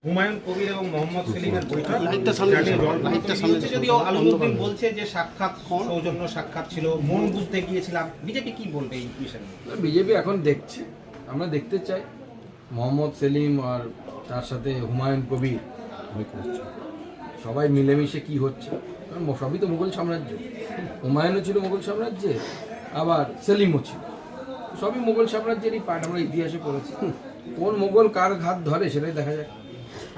হুমায়ুন কবির এবং মোহাম্মদ সেলিমের বৈঠক, যদিও আলমউদ্দিন বলছে যে সাক্ষাৎ সৌজন্য সাক্ষাৎ ছিল, মন বুঝতে গিয়েছিলাম। বিজেপি কি বলবে এই বিষয়ে? বিজেপি এখন দেখছে, আমরা দেখতে চাই মোহাম্মদ সেলিম আর তার সাথে হুমায়ুন কবির সবাই মিলেমিশে কি হচ্ছে। কারণ সবই তো মুঘল সাম্রাজ্য, হুমায়ুনও ছিল মুঘল সাম্রাজ্যে, আবার সেলিমও ছিল, সবই মুঘল সাম্রাজ্যেরই পার্ট। আমরা ইতিহাসে পড়েছি, কোন মুঘল কার ঘাত ধরে সেটাই দেখা যায়।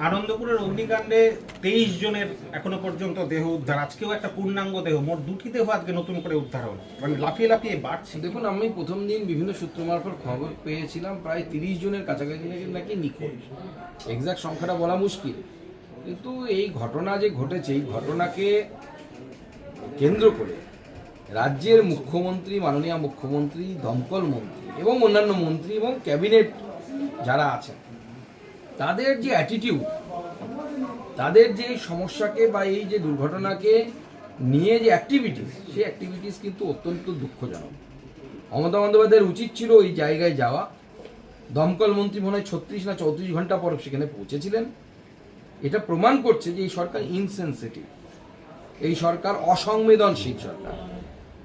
আনন্দপুরের অগ্নিকাণ্ডে 23 জনের এখনো পর্যন্ত দেহ উদ্ধার, আজকেও একটা পূর্ণাঙ্গ দেহ, মোট 2টি দেহ আজকে নতুন করে উদ্ধার হলো, মানে লাফিয়ে লাফিয়ে বাড়ছে। দেখুন, আমি প্রথম দিন বিভিন্ন সূত্র মারফত খবর পেয়েছিলাম প্রায় 30 জনের কাছাকাছি নাকি নিখোঁজ। এক্সাক্ট সংখ্যাটা বলা মুশকিল, কিন্তু এই ঘটনা যে ঘটেছে, এই ঘটনাকে কেন্দ্র করে রাজ্যের মুখ্যমন্ত্রী, মাননীয় মুখ্যমন্ত্রী, দমকল মন্ত্রী এবং অন্যান্য মন্ত্রী এবং ক্যাবিনেট যারা আছেন, তাদের যে অ্যাটিটিউড, তাদের যে সমস্যাকে বা এই যে দুর্ঘটনাকে নিয়ে যে অ্যাক্টিভিটিস, সেই অ্যাক্টিভিটিস কিন্তু অত্যন্ত দুঃখজনক। মমতা বন্দ্যোপাধ্যায়ের উচিত ছিল ওই জায়গায় যাওয়া। দমকল মন্ত্রী মনে হয় 36 না 34 ঘন্টা পর সেখানে পৌঁছেছিলেন। এটা প্রমাণ করছে যে এই সরকার ইনসেনসিটিভ, এই সরকার অসংবেদনশীল সরকার।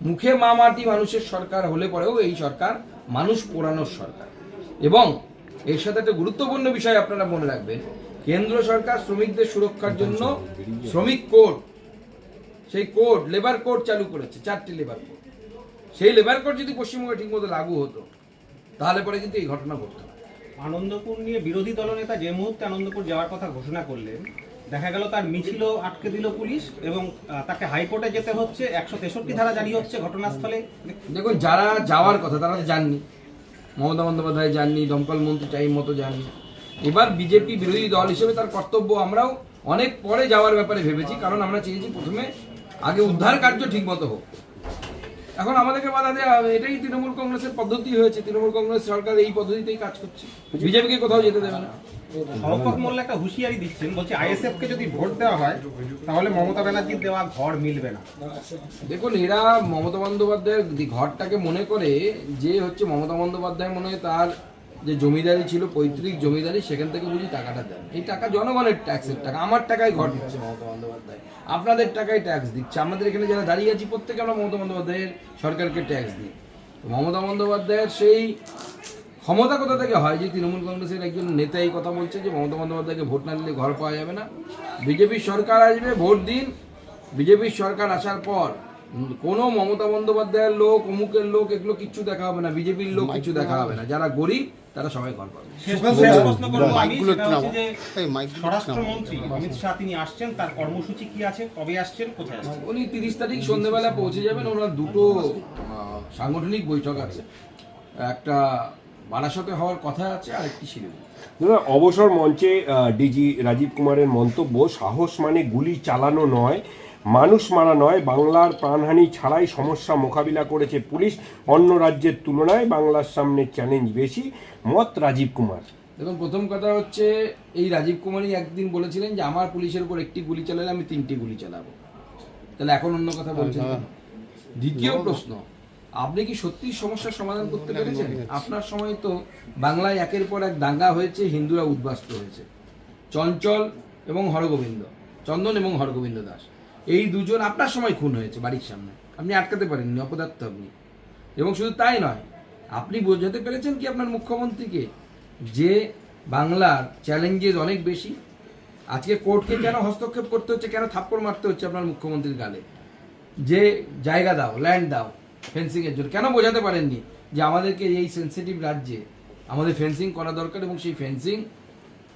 মুখে মাটি মানুষের সরকার হলে পরেও এই সরকার মানুষ পোড়ানোর সরকার। এবং এর সাথে একটা গুরুত্বপূর্ণ বিষয় আপনারা মনে রাখবেন, কেন্দ্র সরকার শ্রমিকদের সুরক্ষার জন্য শ্রমিক কোড, সেই কোড লেবার কোড চালু করেছে, 4টি লেবার কোড। সেই লেবার কোড যদি পশ্চিমবঙ্গে ঠিকমতো লাগু হতো তাহলে পরে কিন্তু এই ঘটনা ঘটতো না। আনন্দপুর নিয়ে বিরোধী দলনেতা যে মুহূর্তে আনন্দপুর যাওয়ার কথা ঘোষণা করলেন, দেখা গেল তার মিছিলও আটকে দিল পুলিশ এবং তাকে হাইকোর্টে যেতে হচ্ছে, 163 ধারা জারি হচ্ছে ঘটনাস্থলে। দেখুন, যারা যাওয়ার কথা তারা তো যাননি, মমতা বন্দ্যোপাধ্যায় যাননি, দমকল মন্ত্রী টাইম মতো যাননি। এবার বিজেপি বিরোধী দল হিসেবে তার কর্তব্য, আমরাও অনেক পরে যাওয়ার ব্যাপারে ভেবেছি, কারণ আমরা চেয়েছি প্রথমে আগে উদ্ধার কার্য ঠিক মতো হোক। এখন আমাদেরকে বাধা দেওয়া হবে, এটাই তৃণমূল কংগ্রেসের পদ্ধতি হয়েছে। তৃণমূল কংগ্রেস সরকার এই পদ্ধতিতেই কাজ করছে, বিজেপিকে কোথাও যেতে দেবে না। শওকত মোল্লা একটা হুঁশিয়ারি দিচ্ছেন, বলছে আইএসএফ কে যদি ভোট দেওয়া হয় তাহলে মমতা ব্যানার্জির দেওয়া ঘর মিলবে না। দেখুন, এরা মমতা বন্দ্যোপাধ্যায়ের ঘরটাকে মনে করে যে হচ্ছে মমতা বন্দ্যোপাধ্যায় মনে হয় তার যে জমিদারি ছিল, পৈতৃক জমিদারি, সেখান থেকে বুঝি টাকাটা দেন। এই টাকা জনগণের ট্যাক্সের টাকা, আমার টাকায় ঘর দিচ্ছে মমতা বন্দ্যোপাধ্যায়, আপনাদের টাকায় ট্যাক্স দিচ্ছে। আমাদের এখানে যারা দাঁড়িয়ে আছি প্রত্যেকে আমরা মমতা বন্দ্যোপাধ্যায়ের সরকারকে ট্যাক্স দিই। মমতা বন্দ্যোপাধ্যায়ের সেই ক্ষমতা কোথা থেকে হয় যে তৃণমূল কংগ্রেসের একজন নেতা এই কথা বলছে যে মমতা বন্দ্যোপাধ্যায়কে ভোট না দিলে ঘর পাওয়া যাবে না? বিজেপির সরকার আসবে, ভোট দিন। বিজেপির সরকার আসার পর কোনো মমতা বন্দ্যোপাধ্যায়ের লোক, অমুকের লোক, এগুলো কিচ্ছু দেখা হবে না, বিজেপির লোক কিছু দেখা হবে না। যারা গরিব তারা সবাই ঘর পাবে। স্বরাষ্ট্রমন্ত্রী অমিত শাহ তিনি আসছেন, তার কর্মসূচি কি আছে, কবে আসছেন, কোথায় আসছেন? উনি 30 তারিখ সন্ধ্যেবেলা পৌঁছে যাবেন। ওনার দুটো সাংগঠনিক বৈঠক আছে, একটা বারাসতে হওয়ার কথা আছে, আর একটি শিলিগুড়ি। অবসর মঞ্চে ডিজি রাজীব কুমারের মন্তব্য, সাহস মানে গুলি চালানো নয়, মানুষ মারা নয়, বাংলার প্রাণহানি ছাড়াই সমস্যা মোকাবিলা করেছে পুলিশ, অন্য রাজ্যের তুলনায় বাংলার সামনে চ্যালেঞ্জ বেশি, মত রাজীব কুমার। দেখুন, প্রথম কথা হচ্ছে, এই রাজীব কুমারই একদিন বলেছিলেন যে আমার পুলিশের উপর একটি গুলি চালালে আমি 3টি গুলি চালাবো। তাহলে এখন অন্য কথা বলছেন। দ্বিতীয় প্রশ্ন, আপনি কি সত্যি সমস্যার সমাধান করতে পেরেছেন? আপনার সময় তো বাংলায় একের পর এক দাঙ্গা হয়েছে, হিন্দুরা উদ্বাস্ত হয়েছে। চঞ্চল এবং হরগোবিন্দ, চন্দন এবং হরগোবিন্দ দাস, এই দুজন আপনার সময় খুন হয়েছে বাড়ির সামনে, আপনি আটকাতে পারেননি, অপদার্থ আপনি। এবং শুধু তাই নয়, আপনি বোঝাতে পেরেছেন কি আপনার মুখ্যমন্ত্রীকে যে বাংলার চ্যালেঞ্জেস অনেক বেশি? আজকে কোর্টকে কেন হস্তক্ষেপ করতে হচ্ছে, কেন থাপ্পড় মারতে হচ্ছে আপনার মুখ্যমন্ত্রীর গালে? যে জায়গা দাও, ল্যান্ড দাও ফেন্সিংয়ের জন্য, কেন বোঝাতে পারেননি যে আমাদেরকে এই সেন্সিটিভ রাজ্যে আমাদের ফেন্সিং করা দরকার এবং সেই ফেন্সিং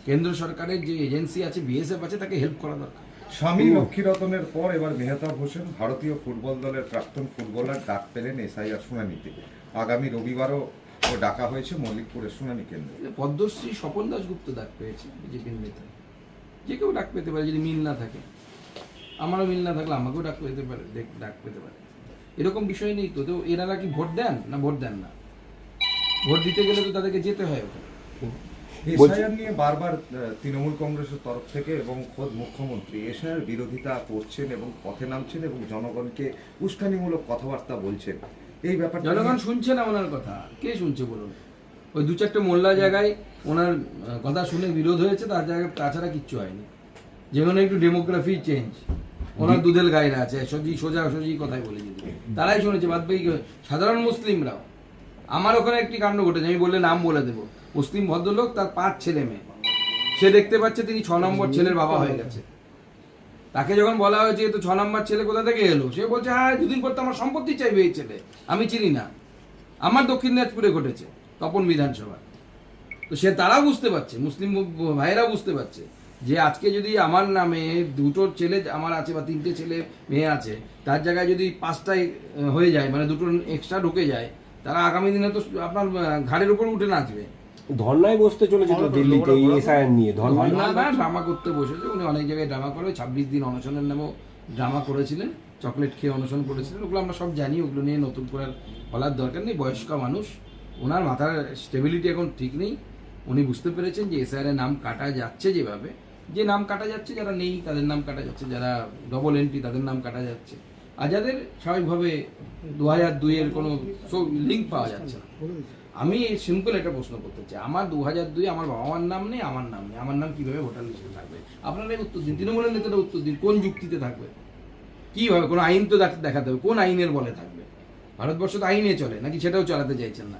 কেন্দ্র সরকারের যে এজেন্সি আছে, বিএসএফ আছে, তাকে হেল্প করা দরকার। স্বামী লক্ষ্মীরতনের পর এবার মেহতাব হোসেন, ভারতীয় ফুটবল দলের প্রাক্তন ফুটবলার, ডাক পেলেন এসআইআর শুনানিতে। আগামী রবিবারও ডাকা হয়েছে মল্লিকপুরের শুনানি কেন্দ্রে। পদ্মশ্রী স্বপন দাশগুপ্ত ডাক পেয়েছে, বিজেপির নেতা। যে কেউ ডাক পেতে পারে যদি মিল না থাকে, আমারও মিল না থাকলে আমাকেও ডাক পেতে পারে, ডাক পেতে পারে, এরকম বিষয় নেই তো। তো এনারা কি ভোট দেন না ভোট দেন না? ভোট দিতে গেলে তো তাদেরকে যেতে হয় ওখানে। এসআইআর নিয়ে বারবার তৃণমূল কংগ্রেসের তরফ থেকে এবং খোদ মুখ্যমন্ত্রী এসআইআর বিরোধিতা করছেন এবং পথে নামছেন এবং জনগণকে উস্কানিমূলক কথাবার্তা বলছেন। এই ব্যাপারটা জনগণ শুনছে না ওনার কথা, কে শুনছে বলুন? ওই 2-4টে মোল্লা জায়গায় ওনার কথা শুনে বিরোধ হয়েছে, তার জায়গায় তাছাড়া কিচ্ছু হয়নি। যেখানে একটু ডেমোগ্রাফি চেঞ্জ, ওনার দুধেল গাইরা আছে, সোজাসুজি কথাই বলে দিতে, তারাই শুনেছে, বাদ বাকি সাধারণ মুসলিমরাও। আমার ওখানে একটি কাণ্ড ঘটেছে, আমি বললে নাম বলে দেবো। মুসলিম ভদ্রলোক, তার 5 ছেলে মেয়ে, সে দেখতে পাচ্ছে তিনি 6 নম্বর ছেলের বাবা হয়ে গেছে। তাকে যখন বলা হয়েছে তো 6 নম্বর ছেলে কোথা থেকে এলো, সে বলছে হ্যাঁ 2 দিন পর তো আমার সম্পত্তি চাইবে এই ছেলে, আমি চিনি না, আমার দক্ষিণ দিনাজপুরে ঘটেছে তপন বিধানসভা। তো সে তারা বুঝতে পারছে, মুসলিম ভাইয়েরা বুঝতে পারছে যে আজকে যদি আমার নামে 2টো ছেলে আমার আছে বা 3টে ছেলে মেয়ে আছে, তার জায়গায় যদি 5টায় হয়ে যায়, মানে 2টো এক্সট্রা ঢুকে যায়, তারা আগামী দিনে তো আপনার ঘাড়ের উপর উঠে নাচবে। ধর্নায় বসতে চলেছে তো দিল্লিতে এই এসআইআর নিয়ে। ধর্নায় ড্রামা করতে বসেছে উনি, অনেক জায়গায় ড্রামা করে, 26 দিন অনশনের নামেও ড্রামা করেছিলেন, চকলেট খেয়ে অনশন করেছিলেন, ওগুলো আমরা সব জানি, ওগুলো নিয়ে নতুন করে বলার দরকার নেই। বয়স্ক মানুষ, ওনার মাথার স্টেবিলিটি এখন ঠিক নেই। উনি বুঝতে পেরেছেন যে এসআইআর এর নাম কাটা যাচ্ছে, যেভাবে যে নাম কাটা যাচ্ছে, যারা নেই তাদের নাম কাটা যাচ্ছে, যারা ডবল এন্ট্রি তাদের নাম কাটা যাচ্ছে, আর যাদের স্বাভাবিকভাবে 2002 এর কোনো লিঙ্ক পাওয়া যাচ্ছে না। আমি সিম্পল একটা প্রশ্ন করতে চাই, আমার 2002 আমার বাবা মার নাম নেই, আমার নাম নেই, আমার নাম কিভাবে ভোটার লিস্টে থাকবে? আপনারাই উত্তর দিন, তৃণমূলের নেতারা উত্তর দিন, কোন যুক্তিতে থাকবে, কিভাবে? কোনো আইন তো দেখাতে হবে, কোন আইনের বলে থাকবে? ভারতবর্ষ তো আইনে চলে নাকি, সেটাও চালাতে চাইছেন না।